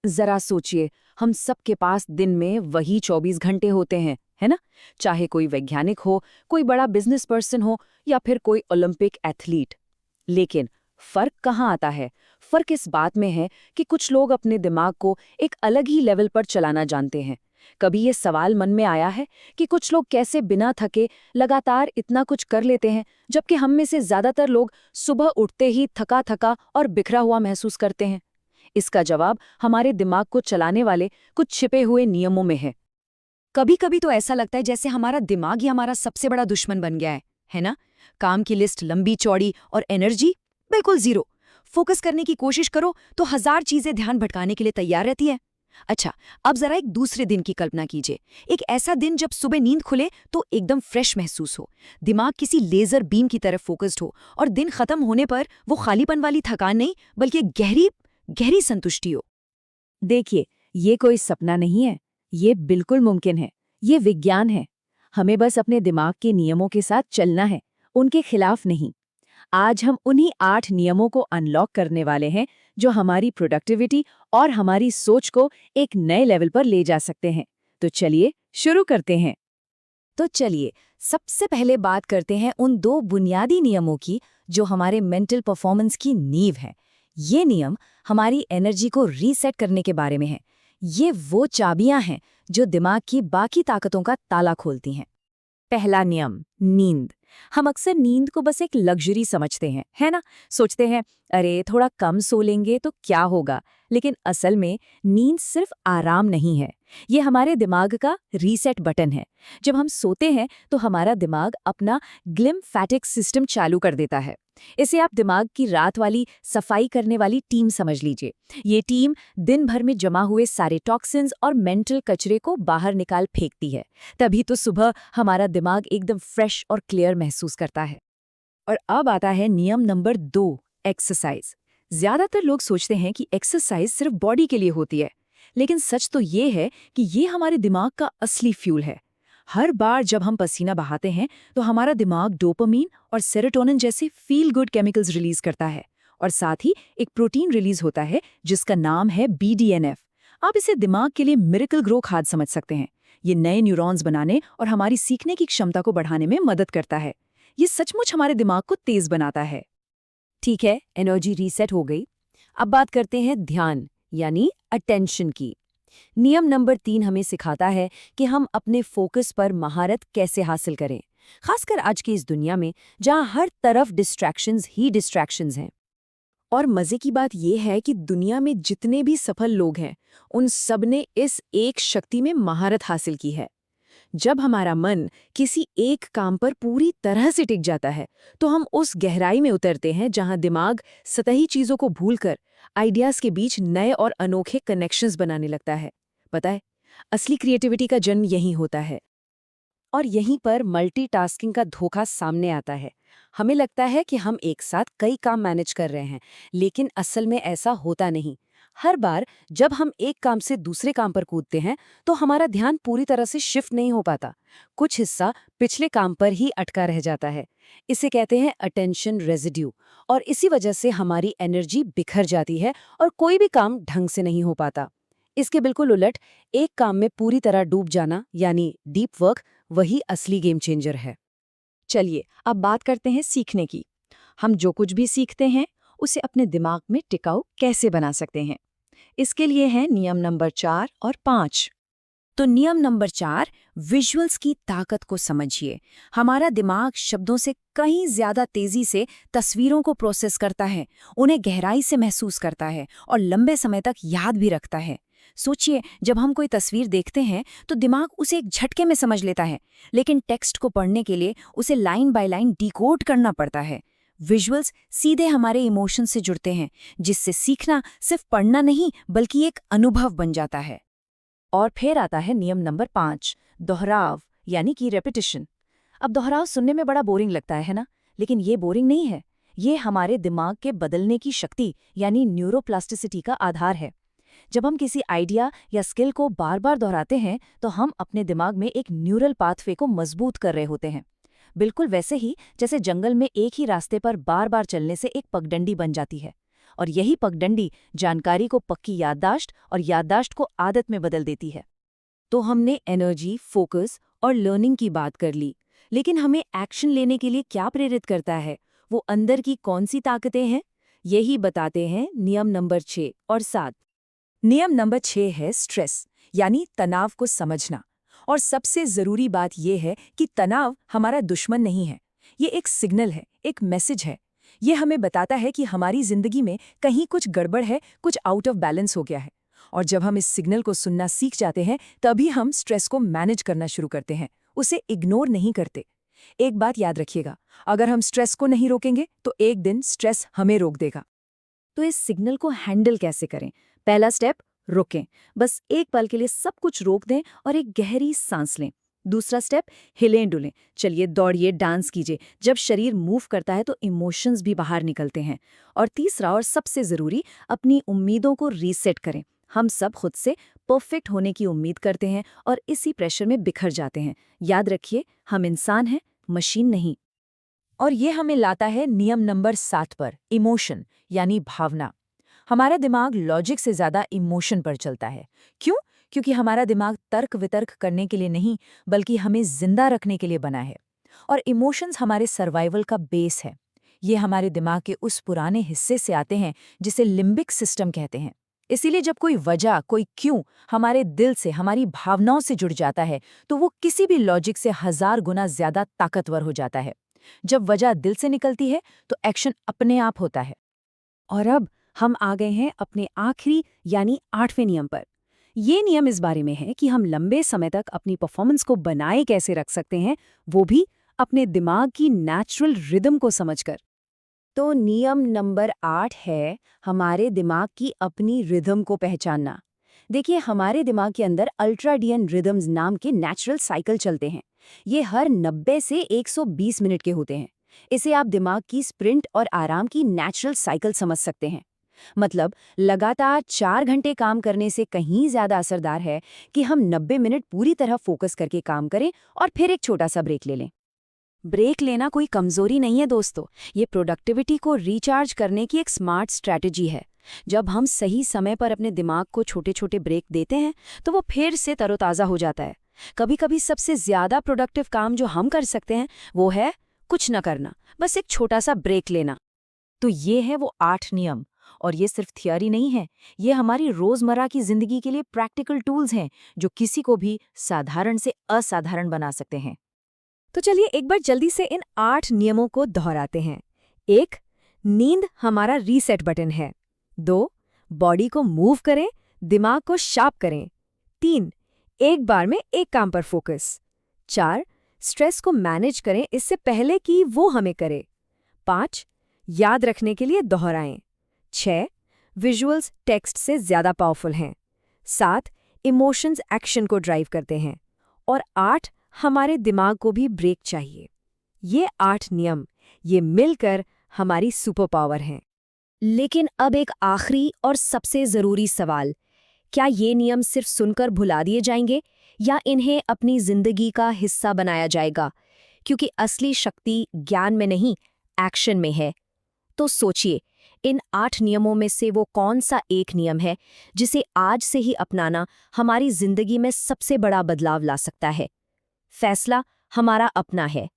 जरा सोचिए, हम सबके पास दिन में वही 24 घंटे होते हैं, है ना? चाहे कोई वैज्ञानिक हो, कोई बड़ा बिजनेस पर्सन हो या फिर कोई ओलंपिक एथलीट। लेकिन फर्क कहाँ आता है? फर्क इस बात में है कि कुछ लोग अपने दिमाग को एक अलग ही लेवल पर चलाना जानते हैं। कभी ये सवाल मन में आया है कि कुछ लोग कैसे बिना थके लगातार इतना कुछ कर लेते हैं, जबकि हम में से ज्यादातर लोग सुबह उठते ही थका थका और बिखरा हुआ महसूस करते हैं? इसका जवाब हमारे दिमाग को चलाने वाले कुछ छिपे हुए नियमों में है। कभी कभी तो ऐसा लगता है जैसे हमारा दिमाग ही हमारा सबसे बड़ा दुश्मन बन गया है ना? काम की लिस्ट लंबी चौड़ी और एनर्जी बिल्कुल जीरो। फोकस करने की कोशिश करो तो हजार चीजें ध्यान भटकाने के लिए तैयार रहती है। अच्छा, अब जरा एक दूसरे दिन की कल्पना कीजिए। एक ऐसा दिन जब सुबह नींद खुले तो एकदम फ्रेश महसूस हो, दिमाग किसी लेजर बीम की तरफ फोकस्ड हो, और दिन खत्म होने पर वो खालीपन वाली थकान नहीं बल्कि एक गहरी गहरी संतुष्टि हो। देखिए, ये कोई सपना नहीं है, ये बिल्कुल मुमकिन है। ये विज्ञान है। हमें बस अपने दिमाग के नियमों के साथ चलना है, उनके खिलाफ नहीं। आज हम उन्हीं 8 नियमों को अनलॉक करने वाले हैं जो हमारी प्रोडक्टिविटी और हमारी सोच को एक नए लेवल पर ले जा सकते हैं। तो चलिए शुरू करते हैं। तो चलिए, सबसे पहले बात करते हैं उन दो बुनियादी नियमों की जो हमारे मेंटल परफॉर्मेंस की नींव है। ये नियम हमारी एनर्जी को रीसेट करने के बारे में है। ये वो चाबियां हैं जो दिमाग की बाकी ताकतों का ताला खोलती हैं। पहला नियम, नींद। हम अक्सर नींद को बस एक लग्जरी समझते हैं, है ना? सोचते हैं, अरे थोड़ा कम सो लेंगे तो क्या होगा। लेकिन असल में नींद सिर्फ आराम नहीं है, ये हमारे दिमाग का रीसेट बटन है। जब हम सोते हैं तो हमारा दिमाग अपना ग्लिम्फेटिक सिस्टम चालू कर देता है। इसे आप दिमाग की रात वाली सफाई करने वाली टीम समझ लीजिए। ये टीम दिन भर में जमा हुए सारे टॉक्सिन्स और मेंटल कचरे को बाहर निकाल फेंकती है। तभी तो सुबह हमारा दिमाग एकदम फ्रेश और क्लियर महसूस करता है। और अब आता है नियम नंबर 2, एक्सरसाइज। ज्यादातर लोग सोचते हैं कि एक्सरसाइज सिर्फ बॉडी के लिए होती है, लेकिन सच तो ये है कि ये हमारे दिमाग का असली फ्यूल है। हर बार जब हम पसीना बहाते हैं तो हमारा दिमाग डोपामीन और सेरोटोनिन जैसे फील गुड केमिकल्स रिलीज करता है, और साथ ही एक प्रोटीन रिलीज होता है जिसका नाम है BDNF। आप इसे दिमाग के लिए मिरेकल ग्रो खाद समझ सकते हैं। ये नए न्यूरॉन्स बनाने और हमारी सीखने की क्षमता को बढ़ाने में मदद करता है। ये सचमुच हमारे दिमाग को तेज बनाता है। ठीक है, एनर्जी रीसेट हो गई। अब बात करते हैं ध्यान यानी अटेंशन की। नियम नंबर 3 हमें सिखाता है कि हम अपने फोकस पर महारत कैसे हासिल करें, खासकर आज की इस दुनिया में जहां हर तरफ डिस्ट्रैक्शंस ही डिस्ट्रैक्शंस हैं। और मजे की बात यह है कि दुनिया में जितने भी सफल लोग हैं, उन सब ने इस एक शक्ति में महारत हासिल की है। जब हमारा मन किसी एक काम पर पूरी तरह से टिक जाता है, तो हम उस गहराई में उतरते हैं जहां दिमाग सतही चीजों को भूलकर आइडियाज के बीच नए और अनोखे कनेक्शंस बनाने लगता है। पता है, असली क्रिएटिविटी का जन्म यहीं होता है। और यहीं पर मल्टीटास्किंग का धोखा सामने आता है। हमें लगता है कि हम एक साथ कई काम मैनेज कर रहे हैं, लेकिन असल में ऐसा होता नहीं। हर बार जब हम एक काम से दूसरे काम पर कूदते हैं तो हमारा ध्यान पूरी तरह से शिफ्ट नहीं हो पाता। कुछ हिस्सा पिछले काम पर ही अटका रह जाता है। इसे कहते हैं अटेंशन रेजिड्यू, और इसी वजह से हमारी एनर्जी बिखर जाती है और कोई भी काम ढंग से नहीं हो पाता। इसके बिल्कुल उलट, एक काम में पूरी तरह डूब जाना यानी डीप वर्क, वही असली गेम चेंजर है। चलिए, अब बात करते हैं सीखने की। हम जो कुछ भी सीखते हैं उसे अपने दिमाग में टिकाऊ कैसे बना सकते हैं। इसके लिए हैं नियम नंबर 4 और 5। तो नियम नंबर 4, विजुअल्स की ताकत को समझिए। हमारा दिमाग शब्दों से कहीं ज्यादा तेजी से तस्वीरों को प्रोसेस करता है, उन्हें गहराई से महसूस करता है और लंबे समय तक याद भी रखता है। सोचिए, जब हम कोई तस्वीर देखते हैं तो दिमाग उसे एक झटके में समझ लेता है, लेकिन टेक्स्ट को पढ़ने के लिए उसे लाइन बाय लाइन डिकोड करना पड़ता है। विजुअल्स सीधे हमारे इमोशन से जुड़ते हैं, जिससे सीखना सिर्फ पढ़ना नहीं बल्कि एक अनुभव बन जाता है। और फिर आता है नियम नंबर 5, दोहराव यानी कि रेपिटिशन। अब दोहराव सुनने में बड़ा बोरिंग लगता है ना? लेकिन ये बोरिंग नहीं है। ये हमारे दिमाग के बदलने की शक्ति यानी न्यूरोप्लास्टिसिटी का आधार है। जब हम किसी आइडिया या स्किल को बार बार दोहराते हैं तो हम अपने दिमाग में एक न्यूरल पाथवे को मजबूत कर रहे होते हैं। बिल्कुल वैसे ही जैसे जंगल में एक ही रास्ते पर बार बार चलने से एक पगडंडी बन जाती है। और यही पगडंडी जानकारी को पक्की याददाश्त और याददाश्त को आदत में बदल देती है। तो हमने एनर्जी, फोकस और लर्निंग की बात कर ली, लेकिन हमें एक्शन लेने के लिए क्या प्रेरित करता है? वो अंदर की कौन सी ताकतें हैं? यही बताते हैं नियम नंबर 6 और 7। नियम नंबर 6 है स्ट्रेस, यानी तनाव को समझना। और सबसे जरूरी बात यह है कि तनाव हमारा दुश्मन नहीं है। ये एक सिग्नल है, एक मैसेज है। ये हमें बताता है कि हमारी जिंदगी में कहीं कुछ गड़बड़ है, कुछ आउट ऑफ बैलेंस हो गया है। और जब हम इस सिग्नल को सुनना सीख जाते हैं, तभी हम स्ट्रेस को मैनेज करना शुरू करते हैं, उसे इग्नोर नहीं करते। एक बात याद रखिएगा, अगर हम स्ट्रेस को नहीं रोकेंगे तो एक दिन स्ट्रेस हमें रोक देगा। तो इस सिग्नल को हैंडल कैसे करें? पहला स्टेप, रुकें। बस एक पल के लिए सब कुछ रोक दें और एक गहरी सांस लें। दूसरा स्टेप, हिलें डुलें। चलिए, दौड़िए, डांस कीजिए। जब शरीर मूव करता है तो इमोशंस भी बाहर निकलते हैं। और तीसरा और सबसे ज़रूरी, अपनी उम्मीदों को रीसेट करें। हम सब खुद से परफेक्ट होने की उम्मीद करते हैं और इसी प्रेशर में बिखर जाते हैं। याद रखिए, हम इंसान हैं, मशीन नहीं। और ये हमें लाता है नियम नंबर 7 पर, इमोशन यानी भावना। हमारा दिमाग लॉजिक से ज़्यादा इमोशन पर चलता है। क्यों? क्योंकि हमारा दिमाग तर्क वितर्क करने के लिए नहीं, बल्कि हमें जिंदा रखने के लिए बना है। और इमोशंस हमारे सर्वाइवल का बेस है। ये हमारे दिमाग के उस पुराने हिस्से से आते हैं जिसे लिम्बिक सिस्टम कहते हैं। इसीलिए जब कोई वजह, कोई क्यों हमारे दिल से, हमारी भावनाओं से जुड़ जाता है, तो वो किसी भी लॉजिक से 1000 गुना ज्यादा ताकतवर हो जाता है। जब वजह दिल से निकलती है तो एक्शन अपने आप होता है। और अब हम आ गए हैं अपने आखिरी यानी 8वें नियम पर। ये नियम इस बारे में है कि हम लंबे समय तक अपनी परफॉर्मेंस को बनाए कैसे रख सकते हैं, वो भी अपने दिमाग की नेचुरल रिदम को समझकर। तो नियम नंबर 8 है हमारे दिमाग की अपनी रिदम को पहचानना। देखिए, हमारे दिमाग के अंदर अल्ट्राडियन रिदम्स नाम के नेचुरल साइकिल चलते हैं। ये हर 90 से 120 मिनट के होते हैं। इसे आप दिमाग की स्प्रिंट और आराम की नेचुरल साइकिल समझ सकते हैं। मतलब लगातार 4 घंटे काम करने से कहीं ज्यादा असरदार है कि हम 90 मिनट पूरी तरह फोकस करके काम करें और फिर एक छोटा सा ब्रेक ले लें। ब्रेक लेना कोई कमजोरी नहीं है दोस्तों, ये प्रोडक्टिविटी को रिचार्ज करने की एक स्मार्ट स्ट्रैटेजी है। जब हम सही समय पर अपने दिमाग को छोटे छोटे ब्रेक देते हैं तो वो फिर से तरोताज़ा हो जाता है। कभी कभी सबसे ज्यादा प्रोडक्टिव काम जो हम कर सकते हैं वो है कुछ न करना, बस एक छोटा सा ब्रेक लेना। तो ये है वो 8 नियम। और ये सिर्फ थियरी नहीं है, ये हमारी रोजमर्रा की जिंदगी के लिए प्रैक्टिकल टूल्स हैं जो किसी को भी साधारण से असाधारण बना सकते हैं। तो चलिए एक बार जल्दी से इन 8 नियमों को दोहराते हैं। 1. नींद हमारा रीसेट बटन है। 2. बॉडी को मूव करें, दिमाग को शार्प करें। 3. एक बार में एक काम पर फोकस। 4. स्ट्रेस को मैनेज करें इससे पहले कि वो हमें करे। 5. याद रखने के लिए दोहराएं। 6. विजुअल्स टेक्स्ट से ज्यादा पावरफुल हैं। 7. इमोशंस एक्शन को ड्राइव करते हैं। और 8. हमारे दिमाग को भी ब्रेक चाहिए। ये 8 नियम, ये मिलकर हमारी सुपर पावर हैं। लेकिन अब एक आखिरी और सबसे जरूरी सवाल, क्या ये नियम सिर्फ सुनकर भुला दिए जाएंगे या इन्हें अपनी जिंदगी का हिस्सा बनाया जाएगा? क्योंकि असली शक्ति ज्ञान में नहीं, एक्शन में है। तो सोचिए, इन 8 नियमों में से वो कौन सा एक नियम है जिसे आज से ही अपनाना हमारी जिंदगी में सबसे बड़ा बदलाव ला सकता है? फैसला हमारा अपना है।